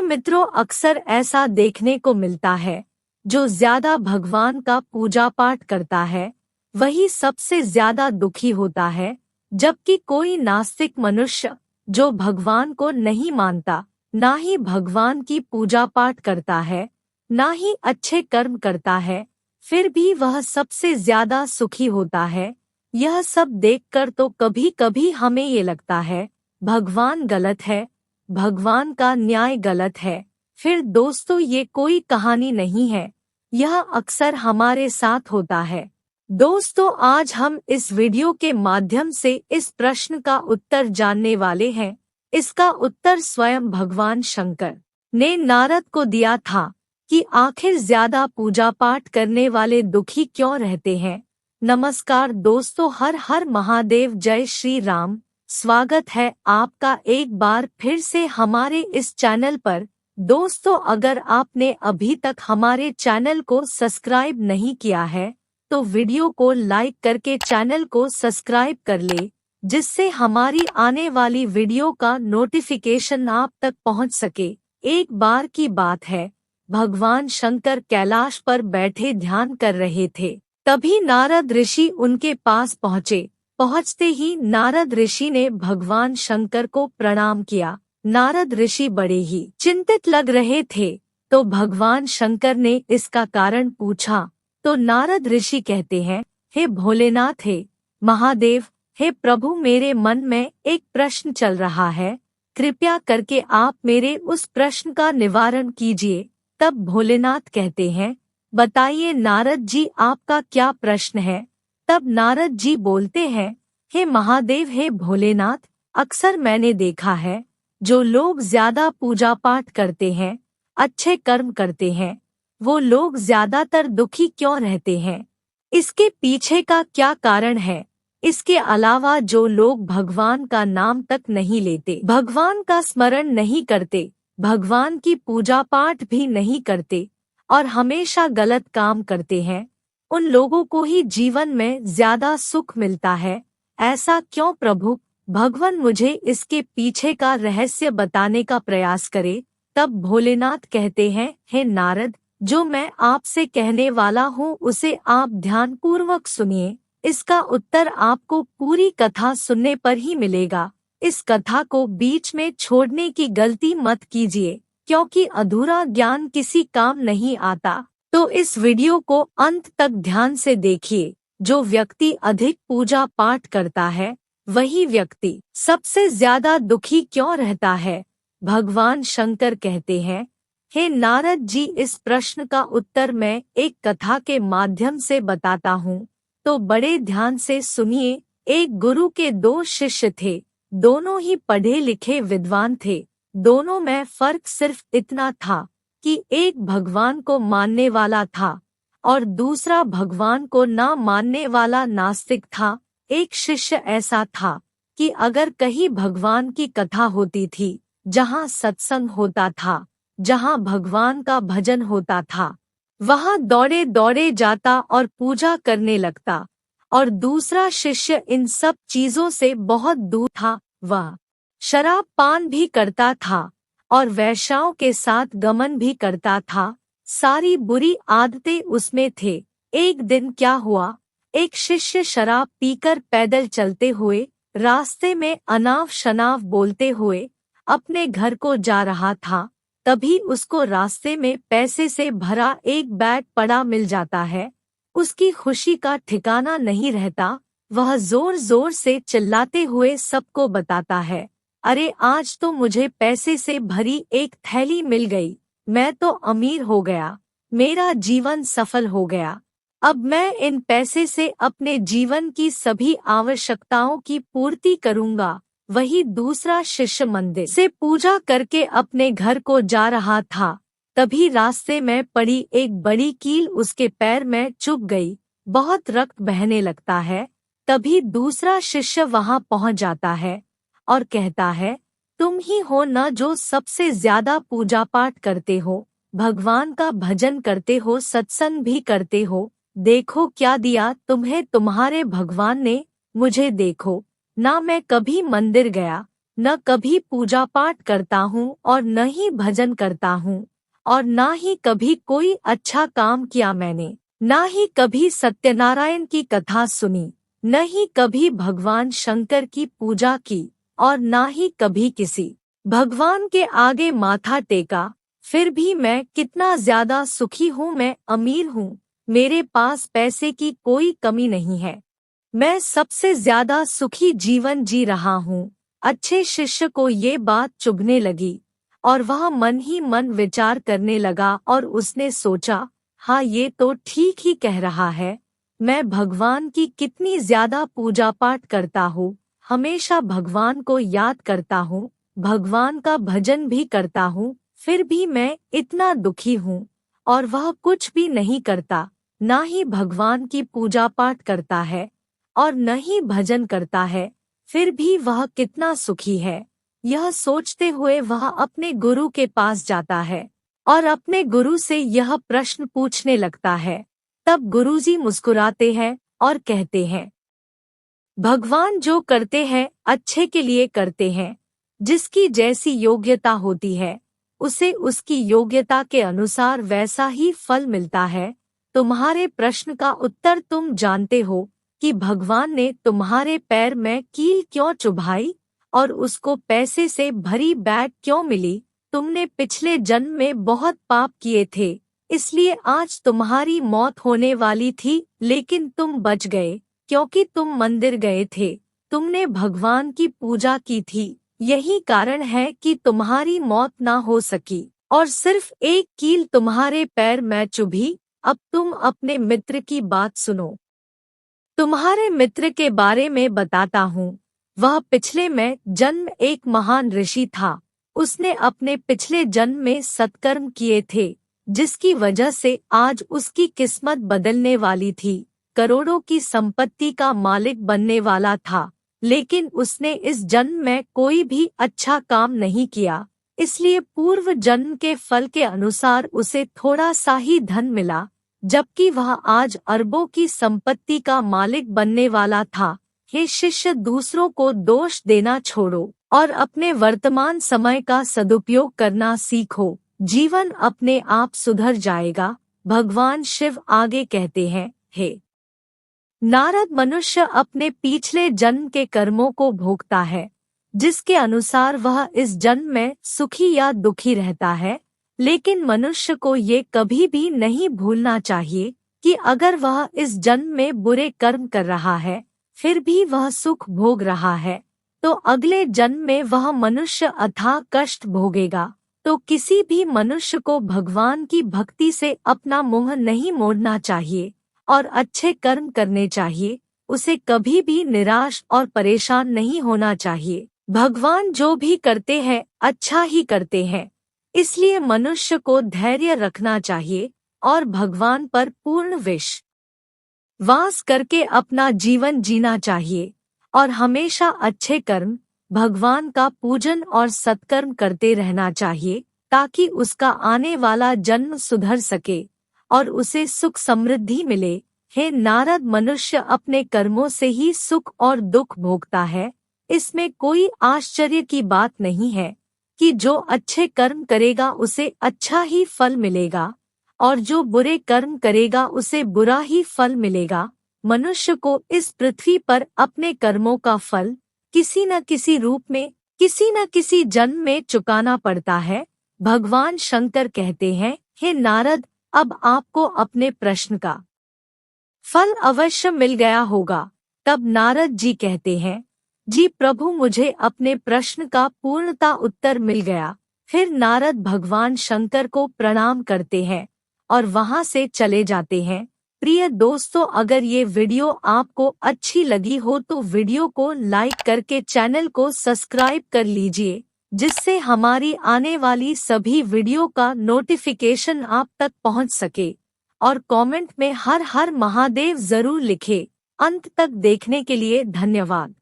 मित्रों, अक्सर ऐसा देखने को मिलता है, जो ज्यादा भगवान का पूजा पाठ करता है वही सबसे ज्यादा दुखी होता है, जबकि कोई नास्तिक मनुष्य जो भगवान को नहीं मानता, ना ही भगवान की पूजा पाठ करता है, ना ही अच्छे कर्म करता है, फिर भी वह सबसे ज्यादा सुखी होता है। यह सब देखकर तो कभी कभी हमें ये लगता है भगवान गलत है, भगवान का न्याय गलत है। फिर दोस्तों, ये कोई कहानी नहीं है, यह अक्सर हमारे साथ होता है। दोस्तों, आज हम इस वीडियो के माध्यम से इस प्रश्न का उत्तर जानने वाले हैं। इसका उत्तर स्वयं भगवान शंकर ने नारद को दिया था कि आखिर ज्यादा पूजा पाठ करने वाले दुखी क्यों रहते हैं। नमस्कार दोस्तों, हर हर महादेव, जय श्री राम। स्वागत है आपका एक बार फिर से हमारे इस चैनल पर। दोस्तों, अगर आपने अभी तक हमारे चैनल को सब्सक्राइब नहीं किया है तो वीडियो को लाइक करके चैनल को सब्सक्राइब कर ले, जिससे हमारी आने वाली वीडियो का नोटिफिकेशन आप तक पहुंच सके। एक बार की बात है, भगवान शंकर कैलाश पर बैठे ध्यान कर रहे थे। तभी नारद ऋषि उनके पास पहुँचे। पहुँचते ही नारद ऋषि ने भगवान शंकर को प्रणाम किया। नारद ऋषि बड़े ही चिंतित लग रहे थे, तो भगवान शंकर ने इसका कारण पूछा। तो नारद ऋषि कहते हैं, हे भोलेनाथ, हे महादेव, हे प्रभु, मेरे मन में एक प्रश्न चल रहा है, कृपया करके आप मेरे उस प्रश्न का निवारण कीजिए। तब भोलेनाथ कहते हैं, बताइए नारद जी, आपका क्या प्रश्न है। तब नारद जी बोलते हैं, हे महादेव, हे भोलेनाथ, अक्सर मैंने देखा है जो लोग ज्यादा पूजा पाठ करते हैं, अच्छे कर्म करते हैं, वो लोग ज्यादातर दुखी क्यों रहते हैं। इसके पीछे का क्या कारण है। इसके अलावा जो लोग भगवान का नाम तक नहीं लेते, भगवान का स्मरण नहीं करते, भगवान की पूजा पाठ भी नहीं करते और हमेशा गलत काम करते हैं, उन लोगों को ही जीवन में ज्यादा सुख मिलता है। ऐसा क्यों प्रभु? भगवान मुझे इसके पीछे का रहस्य बताने का प्रयास करे। तब भोलेनाथ कहते हैं, हे नारद, जो मैं आपसे कहने वाला हूँ उसे आप ध्यानपूर्वक सुनिए। इसका उत्तर आपको पूरी कथा सुनने पर ही मिलेगा। इस कथा को बीच में छोड़ने की गलती मत कीजिए, क्योंकि अधूरा ज्ञान किसी काम नहीं आता। तो इस वीडियो को अंत तक ध्यान से देखिए। जो व्यक्ति अधिक पूजा पाठ करता है वही व्यक्ति सबसे ज्यादा दुखी क्यों रहता है। भगवान शंकर कहते हैं, हे नारद जी, इस प्रश्न का उत्तर मैं एक कथा के माध्यम से बताता हूँ, तो बड़े ध्यान से सुनिए। एक गुरु के दो शिष्य थे, दोनों ही पढ़े लिखे विद्वान थे। दोनों में फर्क सिर्फ इतना था कि एक भगवान को मानने वाला था और दूसरा भगवान को ना मानने वाला नास्तिक था। एक शिष्य ऐसा था कि अगर कहीं भगवान की कथा होती थी, जहाँ सत्संग होता था, जहाँ भगवान का भजन होता था, वहाँ दौड़े दौड़े जाता और पूजा करने लगता। और दूसरा शिष्य इन सब चीजों से बहुत दूर था। वह शराब पान भी करता था और वेश्याओं के साथ गमन भी करता था। सारी बुरी आदतें उसमें थे। एक दिन क्या हुआ, एक शिष्य शराब पीकर पैदल चलते हुए रास्ते में अनाव शनाव बोलते हुए अपने घर को जा रहा था। तभी उसको रास्ते में पैसे से भरा एक बैग पड़ा मिल जाता है। उसकी खुशी का ठिकाना नहीं रहता। वह जोर जोर से चिल्लाते हुए सबको बताता है, अरे आज तो मुझे पैसे से भरी एक थैली मिल गई, मैं तो अमीर हो गया, मेरा जीवन सफल हो गया। अब मैं इन पैसे से अपने जीवन की सभी आवश्यकताओं की पूर्ति करूंगा। वही दूसरा शिष्य मंदिर से पूजा करके अपने घर को जा रहा था। तभी रास्ते में पड़ी एक बड़ी कील उसके पैर में चुभ गई। बहुत रक्त बहने लगता है। तभी दूसरा शिष्य वहां पहुंच जाता है और कहता है, तुम ही हो न जो सबसे ज्यादा पूजा पाठ करते हो, भगवान का भजन करते हो, सत्संग भी करते हो। देखो क्या दिया तुम्हें तुम्हारे भगवान ने, मुझे देखो ना, मैं कभी मंदिर गया, न कभी पूजा पाठ करता हूँ और न ही भजन करता हूँ, और ना ही कभी कोई अच्छा काम किया मैंने, ना ही कभी सत्यनारायण की कथा सुनी, न ही कभी भगवान शंकर की पूजा की, और ना ही कभी किसी भगवान के आगे माथा टेका। फिर भी मैं कितना ज्यादा सुखी हूँ, मैं अमीर हूँ, मेरे पास पैसे की कोई कमी नहीं है, मैं सबसे ज्यादा सुखी जीवन जी रहा हूँ। अच्छे शिष्य को ये बात चुभने लगी और वह मन ही मन विचार करने लगा और उसने सोचा, हाँ ये तो ठीक ही कह रहा है, मैं भगवान की कितनी ज्यादा पूजा पाठ करता हूँ, हमेशा भगवान को याद करता हूँ, भगवान का भजन भी करता हूँ, फिर भी मैं इतना दुखी हूँ। और वह कुछ भी नहीं करता, ना ही भगवान की पूजा पाठ करता है और न ही भजन करता है, फिर भी वह कितना सुखी है। यह सोचते हुए वह अपने गुरु के पास जाता है और अपने गुरु से यह प्रश्न पूछने लगता है। तब गुरुजी मुस्कुराते हैं और कहते हैं, भगवान जो करते हैं अच्छे के लिए करते हैं, जिसकी जैसी योग्यता होती है उसे उसकी योग्यता के अनुसार वैसा ही फल मिलता है। तुम्हारे प्रश्न का उत्तर तुम जानते हो कि भगवान ने तुम्हारे पैर में कील क्यों चुभाई और उसको पैसे से भरी बैग क्यों मिली। तुमने पिछले जन्म में बहुत पाप किए थे, इसलिए आज तुम्हारी मौत होने वाली थी, लेकिन तुम बच गए क्योंकि तुम मंदिर गए थे, तुमने भगवान की पूजा की थी, यही कारण है कि तुम्हारी मौत ना हो सकी और सिर्फ एक कील तुम्हारे पैर में चुभी। अब तुम अपने मित्र की बात सुनो। तुम्हारे मित्र के बारे में बताता हूँ। वह पिछले में जन्म एक महान ऋषि था। उसने अपने पिछले जन्म में सत्कर्म किए थे, जिसकी वजह से आज उसकी किस्मत बदलने वाली थी। करोड़ों की संपत्ति का मालिक बनने वाला था, लेकिन उसने इस जन्म में कोई भी अच्छा काम नहीं किया, इसलिए पूर्व जन्म के फल के अनुसार उसे थोड़ा सा ही धन मिला, जबकि वह आज अरबों की संपत्ति का मालिक बनने वाला था। हे शिष्य, दूसरों को दोष देना छोड़ो और अपने वर्तमान समय का सदुपयोग करना सीखो, जीवन अपने आप सुधर जाएगा। भगवान शिव आगे कहते हैं, हे नारद, मनुष्य अपने पिछले जन्म के कर्मों को भोगता है, जिसके अनुसार वह इस जन्म में सुखी या दुखी रहता है। लेकिन मनुष्य को ये कभी भी नहीं भूलना चाहिए कि अगर वह इस जन्म में बुरे कर्म कर रहा है, फिर भी वह सुख भोग रहा है, तो अगले जन्म में वह मनुष्य अथाह कष्ट भोगेगा। तो किसी भी मनुष्य को भगवान की भक्ति से अपना मुंह नहीं मोड़ना चाहिए और अच्छे कर्म करने चाहिए। उसे कभी भी निराश और परेशान नहीं होना चाहिए। भगवान जो भी करते हैं अच्छा ही करते हैं, इसलिए मनुष्य को धैर्य रखना चाहिए और भगवान पर पूर्ण विश्वास करके अपना जीवन जीना चाहिए और हमेशा अच्छे कर्म, भगवान का पूजन और सत्कर्म करते रहना चाहिए, ताकि उसका आने वाला जन्म सुधर सके और उसे सुख समृद्धि मिले। हे नारद, मनुष्य अपने कर्मों से ही सुख और दुख भोगता है। इसमें कोई आश्चर्य की बात नहीं है कि जो अच्छे कर्म करेगा उसे अच्छा ही फल मिलेगा और जो बुरे कर्म करेगा उसे बुरा ही फल मिलेगा। मनुष्य को इस पृथ्वी पर अपने कर्मों का फल किसी न किसी रूप में, किसी न किसी जन्म में चुकाना पड़ता है। भगवान शंकर कहते हैं, हे नारद, अब आपको अपने प्रश्न का फल अवश्य मिल गया होगा। तब नारद जी कहते हैं, जी प्रभु, मुझे अपने प्रश्न का पूर्णता उत्तर मिल गया। फिर नारद भगवान शंकर को प्रणाम करते हैं और वहां से चले जाते हैं। प्रिय दोस्तों, अगर ये वीडियो आपको अच्छी लगी हो तो वीडियो को लाइक करके चैनल को सब्सक्राइब कर लीजिए, जिससे हमारी आने वाली सभी वीडियो का नोटिफिकेशन आप तक पहुंच सके। और कमेंट में हर हर महादेव जरूर लिखें। अंत तक देखने के लिए धन्यवाद।